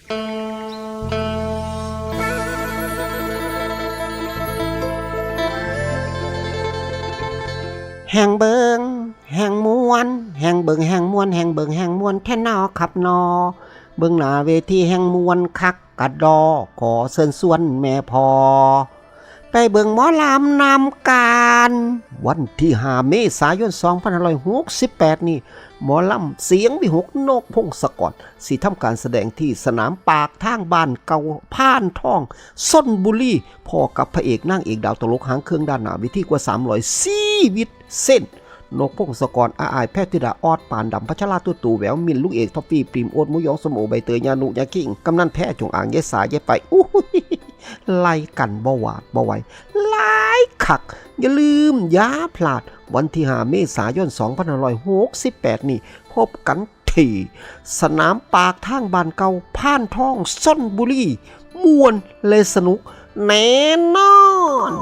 แห่งเบิงแห่งมวนแห่งเบิงแห่งมวนแห่งเบิงแห่งมวนแท่นอขับนอเบิงหน้าเวทีแห่งมวนคักกะดอขอเชิญชวนแม่พอไปเบิงหมอลำนำการวันที่5 เมษายน 2568 นี่หมอลำเสียงวิหกนกพงศกรสิทำการแสดงที่สนามปากทางบ้านเก่าผ่านทองส้นบุรีพอกับพระเอกนางเอกดาวตลกหางเครื่องด้านหน้าวิธีกว่า300ชีวิตเส้นนกพงศกรอาอายแพทย์ธิดาออดปานดำพัชราตุตู่แหววมินลูกเอกท็อฟฟี่ปริมโอดมุยองสมโอใบเตยยานุยากิ่งกำนันแพ้จงอ่างเยสายเยไปอู้ไล่กันบ่หวาดบ่ไหวหลายคักอย่าลืมอย่าพลาดวันที่5 เมษายน 2568 นี่พบกันที่สนามปากทางบ้านเก่าผ่านทองส้นบุรีม่วนเลยสนุกแน่นอน